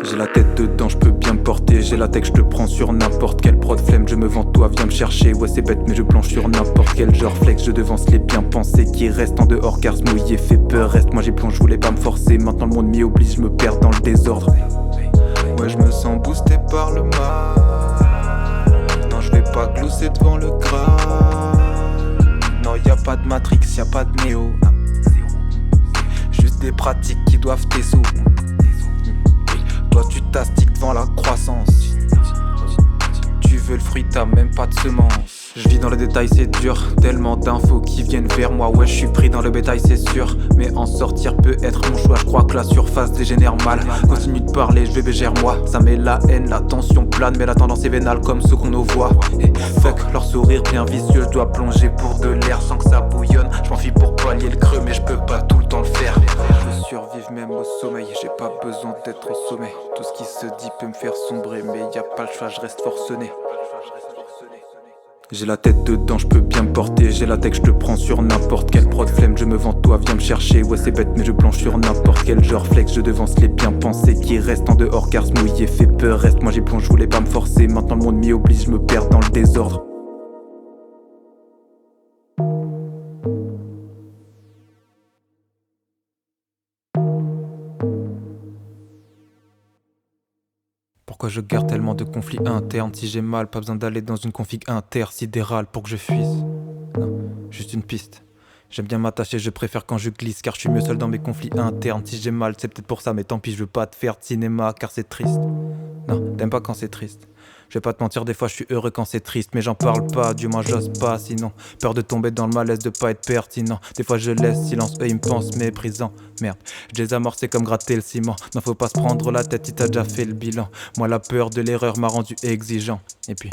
J'ai la tête dedans, je peux bien me porter. J'ai la tech, je te prends sur n'importe quelle prod. Flemme, je me vends, toi viens me chercher. Ouais c'est bête mais je planche sur n'importe quel genre. Flex, je devance les bien pensés qui restent en dehors car se mouiller fait peur. Reste, moi j'y plonge, je voulais pas me forcer. Maintenant le monde m'y oblige, je me perds dans le désordre. Ouais je me sens boosté par le mal. Non je vais pas glousser devant le Graal. Non y a pas de Matrix, y a pas de Néo. Juste des pratiques qui doivent tes sous. Toi tu t'astiques devant la croissance. Tu veux le fruit, t'as même pas de semence. Je vis dans le détail, c'est dur. Tellement d'infos qui viennent vers moi. Ouais, je suis pris dans le bétail, c'est sûr. Mais en sortir peut être mon choix. Je crois que la surface dégénère mal. Continue de parler, je vais bégère moi. Ça met la haine, la tension plane. Mais la tendance est vénale comme ceux qu'on nous voit. Et fuck, leur sourire bien vicieux. Je dois plonger pour de l'air sans que ça bouillonne. Je m'enfuis pour pallier le creux, mais je peux pas tout le temps le faire. Je veux survivre même au sommeil. J'ai pas besoin d'être au sommet. Tout ce qui se dit peut me faire sombrer. Mais y a pas le choix, je reste forcené. J'ai la tête dedans, je peux bien me porter. J'ai la tech, je te prends sur n'importe quelle prod. Flemme, je me vends, toi viens me chercher. Ouais c'est bête mais je planche sur n'importe quel genre. Flex, je devance les bien pensés qui restent en dehors car se mouiller fait peur. Reste, moi j'y plonge, je voulais pas me forcer. Maintenant le monde m'y oblige, je me perds dans le désordre. Pourquoi je garde tellement de conflits internes? Si j'ai mal, pas besoin d'aller dans une config intersidérale pour que je fuisse. Non, juste une piste. J'aime bien m'attacher, je préfère quand je glisse car je suis mieux seul dans mes conflits internes. Si j'ai mal, c'est peut-être pour ça, mais tant pis, je veux pas te faire de cinéma car c'est triste. Non, t'aimes pas quand c'est triste. Je vais pas te mentir, des fois je suis heureux quand c'est triste. Mais j'en parle pas, du moins j'ose pas, sinon peur de tomber dans le malaise, de pas être pertinent. Des fois je laisse silence, eux ils me pensent méprisant. Merde, je les amorce, c'est comme gratter le ciment. Non faut pas se prendre la tête si t'as déjà fait le bilan. Moi la peur de l'erreur m'a rendu exigeant. Et puis,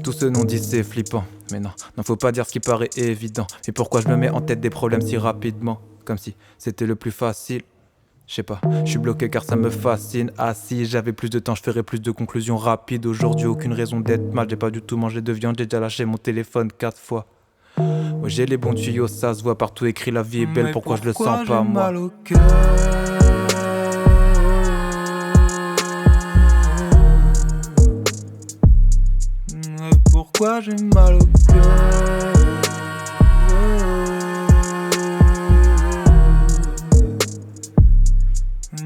tout ce non-dit c'est flippant. Mais non, faut pas dire ce qui paraît évident. Mais pourquoi je me mets en tête des problèmes si rapidement? Comme si c'était le plus facile. Je sais pas, je suis bloqué car ça me fascine. Ah si j'avais plus de temps, je ferais plus de conclusions rapides. Aujourd'hui aucune raison d'être mal. J'ai pas du tout mangé de viande, j'ai déjà lâché mon téléphone 4 fois. Ouais j'ai les bons tuyaux, ça se voit partout écrit la vie est belle. Pourquoi je le sens pas moi? Mal au cœur. Mais pourquoi j'ai mal au cœur?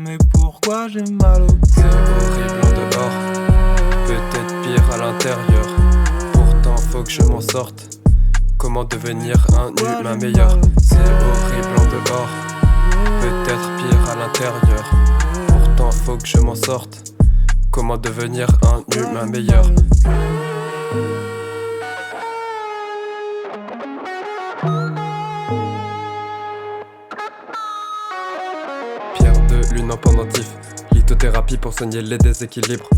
Mais pourquoi j'ai mal au cœur? C'est horrible en dehors, peut-être pire à l'intérieur. Pourtant faut que je m'en sorte. Comment devenir un humain meilleur? C'est horrible en dehors, peut-être pire à l'intérieur. Pourtant faut que je m'en sorte. Comment devenir un humain meilleur? Pierre de lune en pendentif, lithothérapie pour soigner les déséquilibres.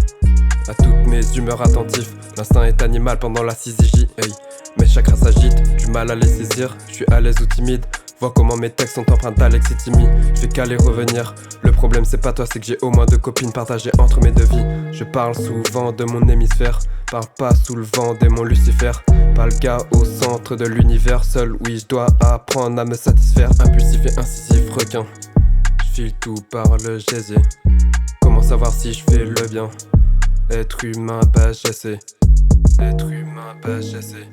À toutes mes humeurs attentives, l'instinct est animal pendant la syzygie. Hey. Mes chakras s'agitent, du mal à les saisir, je suis à l'aise ou timide. Vois comment mes textes sont empreints d'alexithymie. Je vais qu'aller revenir. Le problème c'est pas toi, c'est que j'ai au moins 2 copines partagées entre mes 2 vies. Je parle souvent de mon hémisphère, parle pas sous le vent, démon Lucifer. Pas le gars au centre de l'univers, seul oui je dois apprendre à me satisfaire. Impulsif et incisif requin, je file tout par le gésier. Comment savoir si je fais le bien? Être humain, bah j'essaie. Être humain, bah j'essaie.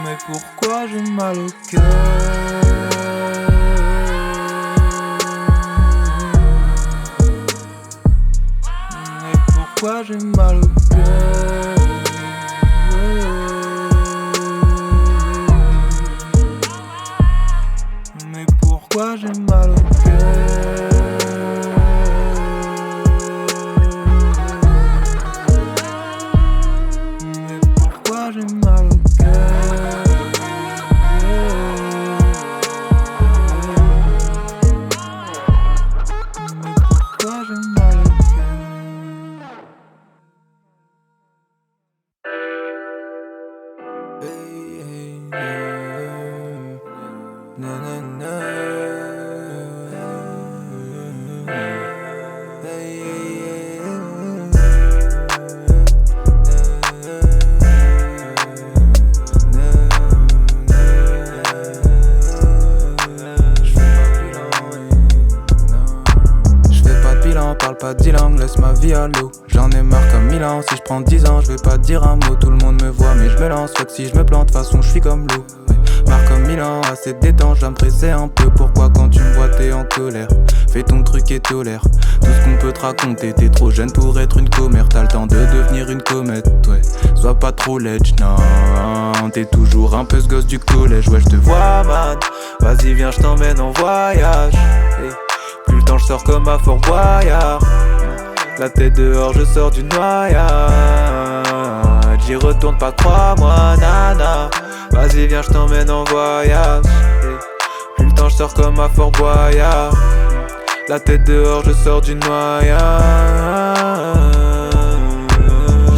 Mais pourquoi j'ai mal au cœur? Mais pourquoi j'ai mal au cœur? Mais pourquoi j'ai mal au cœur? Mais pourquoi j'ai mal au cœur? Mais pourquoi j'ai mal au cœur? Hey, hey, hey. Na, na, na. Hey, hey, hey. pas 10 langues, laisse ma vie à l'eau. J'en ai marre comme Milan, si je prends 10 ans, je vais pas dire un mot. Tout le monde me voit mais je me lance, fuck si je me plante, de toute façon je suis comme l'eau. Marre comme Milan, assez détente, je dois me presser un peu. Pourquoi quand tu me vois t'es en colère? Fais ton truc et tolère tout ce qu'on peut te raconter. T'es trop jeune pour être une commère, t'as le temps de devenir une comète, ouais. Sois pas trop ledge, non. T'es toujours un peu ce gosse du collège, ouais je te vois man. Vas-y viens je t'emmène en voyage, hey. Plus le temps je sors comme à Fort Boyard. La tête dehors je sors du noyade. J'y retourne pas crois-moi nana. Vas-y viens je t'emmène en voyage, hey. Plus le temps je sors comme à Fort Boyard. La tête dehors je sors du noyade.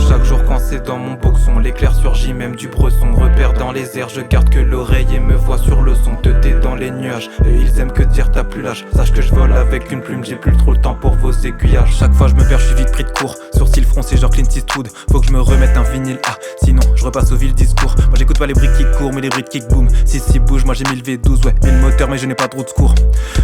Chaque jour quand c'est dans mon boxon, l'éclair surgit même du bresson. Repère dans les airs, je garde que l'oreille et me vois sur le son. Te tais dans les nuages, et ils aiment que dire t'as plus l'âge. Sache que je vole avec une plume, j'ai plus trop le temps pour vos aiguillages. Chaque fois je me perds, je suis vite pris de court. Sourcils froncés genre Clint Eastwood. Faut que je me remette un vinyle, ah sinon je repasse au vil discours. Moi j'écoute pas les briques qui courent mais les briques qui boom. Si bouge, moi j'ai mis le V12, ouais, 1000 moteurs mais je n'ai pas trop de secours.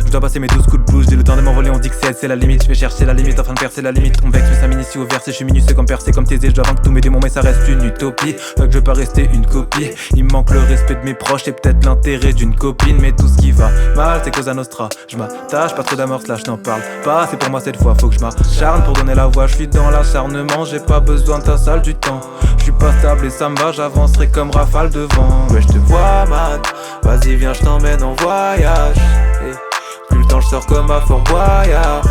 Je dois passer mes 12 coups de blues, j'ai le temps de m'envoler, on dit que c'est la limite. Je vais chercher la limite, afin de percer la limite. On vexe mais ça m'initie au verset, je suis minutieux comme percé comme Thésée. Je dois vaincre tous mes démons mais ça reste une utopie. Fait que je veux pas rester une copie. Il me manque le respect de mes proches et peut-être l'intérêt d'une copine. Mais tout ce qui va mal c'est Cosa Nostra. Je m'attache, pas trop d'amorce là, je n'en parle pas. C'est pour moi cette fois, faut que je m'acharne pour donner la voix. Je suis dans l'acharnement, j'ai pas besoin de ta salle du temps. Je suis pas stable et ça me va, j'avancerai comme rafale de vent. Ouais je te vois man, vas-y viens je t'emmène en voyage, hey. Plus le temps je sors comme à Fort Boyard.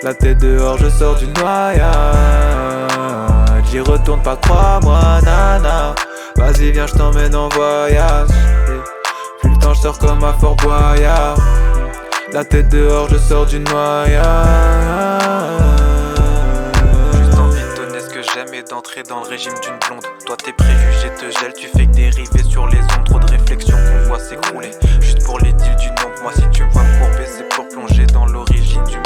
La tête dehors je sors du noyade. J'y retourne pas crois-moi nana. Vas-y viens je t'emmène en voyage, hey. Plus le temps je sors comme à Fort Boyard. La tête dehors je sors du noyade. Juste envie de donner ce que j'aime et d'entrer dans le régime d'une blonde. Toi tes préjugés te gèlent, tu fais que dériver sur les ondes. Trop de réflexions qu'on voit s'écrouler juste pour les deals du nombre. Moi si tu me vois me courber c'est pour plonger dans l'origine du monde.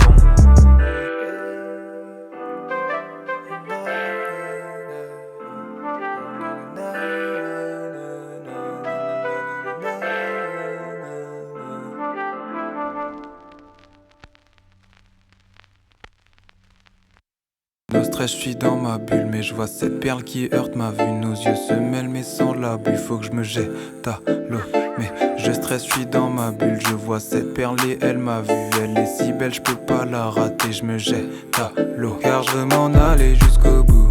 Le stress, je suis dans ma bulle, mais je vois cette perle qui heurte ma vue. Nos yeux se mêlent, mais sans l'abus. Faut que je me jette à l'eau, mais je stresse, je suis dans ma bulle. Je vois cette perle et elle m'a vu. Elle est si belle, je peux pas la rater. Je me jette à l'eau, car je veux m'en aller jusqu'au bout.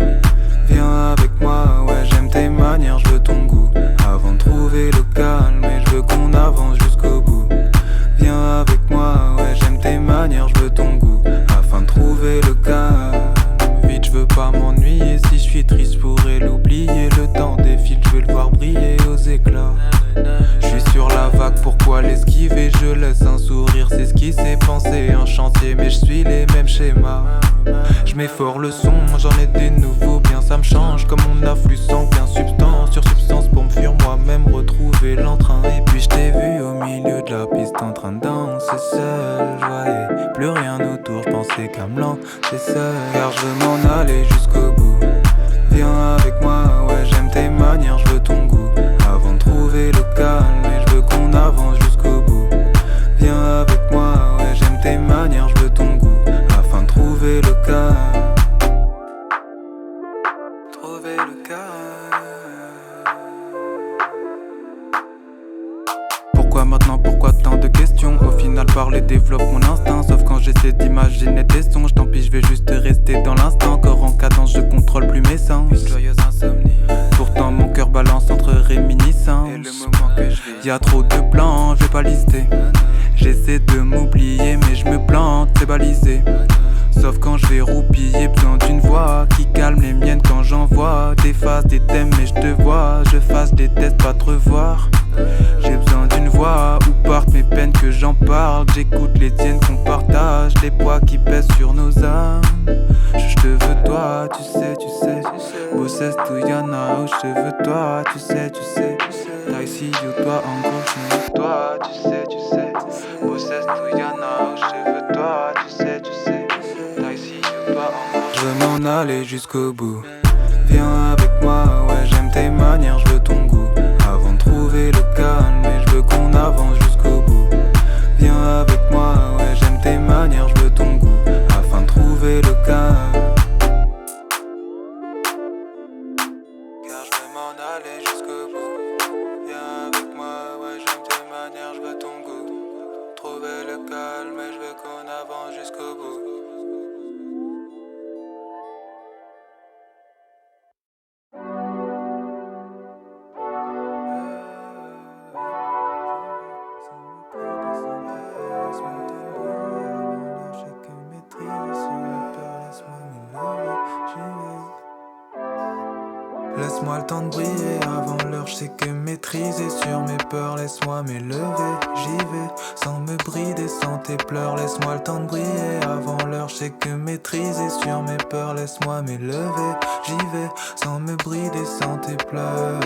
Viens avec moi, ouais, j'aime tes manières, je veux ton goût. Avant de trouver le calme, et je veux qu'on avance jusqu'au bout. Viens avec moi, ouais, j'aime tes manières, je veux ton goût. Afin de trouver le calme. Je veux pas m'ennuyer, si je suis triste je pourrais l'oublier. Le temps défile, je veux le voir briller aux éclats. Je suis sur la vague, pourquoi l'esquiver? Je laisse un sourire, c'est ce qui s'est pensé. Un chantier mais je suis les mêmes schémas. Je mets fort le son, j'en ai des nouveaux, bien ça me change. Comme mon afflux sanguin, substance sur substance pour me fuir moi-même, retrouver l'entrain. Et puis je t'ai vu au milieu de la piste en train de danser seul. Je voyais plus rien autour, je pensais qu'à me lancer seul. Car je veux m'en aller jusqu'au bout. Viens avec moi, ouais j'aime tes manières, je veux ton goût. Avant de trouver le calme, et je veux qu'on avance jusqu'au bout. Viens avec moi, ouais j'aime tes manières, je veux ton goût. Afin de trouver le calme. Trouver le calme. Pourquoi maintenant, pourquoi tant de questions? Au final parler développe mon instinct. Sauf quand j'essaie d'imaginer des songes. Tant pis je vais juste rester dans l'instant. Corps en cadence je contrôle plus mes sens. Une joyeuse insomnie. Pourtant mon cœur balance entre réminiscences. Et le moment que je vis, y'a trop de plans, je vais pas lister. J'essaie de m'oublier mais je me plante, c'est balisé. Sauf quand je vais roupiller, besoin d'une voix qui calme les miennes quand j'envoie des phases, des thèmes mais je te vois. Je fasse des tests, pas te revoir. J'ai besoin d'une voix où partent mes peines, que j'en parle. J'écoute les tiennes, qu'on partage les poids qui pèsent sur nos âmes. Je te veux toi, tu sais. Bosses Tuyana, oh je te veux toi, tu sais. T'as ici you toi en gros, je veux toi, tu sais. Bosses Tuyana, oh je te veux toi, tu sais. T'as ici you toi en gros. Je veux m'en aller jusqu'au bout. Viens avec moi, ouais j'aime tes manières, je veux ton goût. Avant de trouver le calme, et je veux qu'on avance jusqu'au bout. Viens avec moi, ouais j'aime tes manières, je veux ton goût. Afin de trouver le calme et je veux qu'on avance jusqu'au bout. Laisse-moi le temps de briller avant l'heure, je sais que maîtriser sur mes peurs. Laisse-moi m'élever, j'y vais, sans me brider, sans tes pleurs. Laisse-moi le temps de briller avant l'heure, je sais que maîtriser sur mes peurs. Laisse-moi m'élever, j'y vais, sans me brider, sans tes pleurs.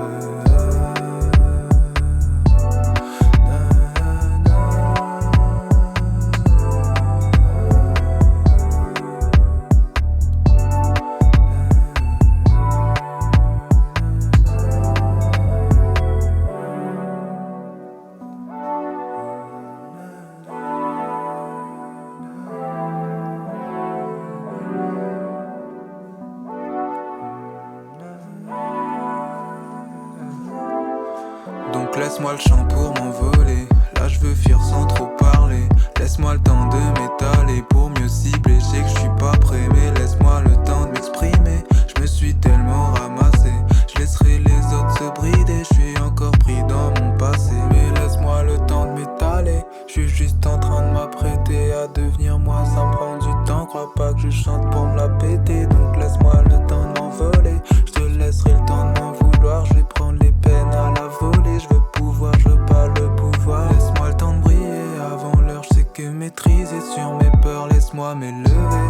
Donc laisse-moi le chant pour m'envoler. Là je veux fuir sans trop parler. Laisse-moi le temps de m'étaler pour mieux cibler. Je sais que je suis pas prêt, mais laisse-moi le temps de m'exprimer. Je me suis tellement ramassé, je laisserai les autres se brider. Je suis encore pris dans mon passé, mais laisse-moi le temps de m'étaler. Je suis juste en train de m'apprêter à devenir moi. Ça me prend du temps, crois pas que je chante pour me la péter. Donc laisse-moi le temps de m'envoler. Je te laisserai le temps de m'en vouloir. Je vais prendre les peines à la volée. Je veux pouvoir, je veux pas le pouvoir. Laisse-moi le temps de briller avant l'heure. Je sais que maîtriser sur mes peurs. Laisse-moi m'élever,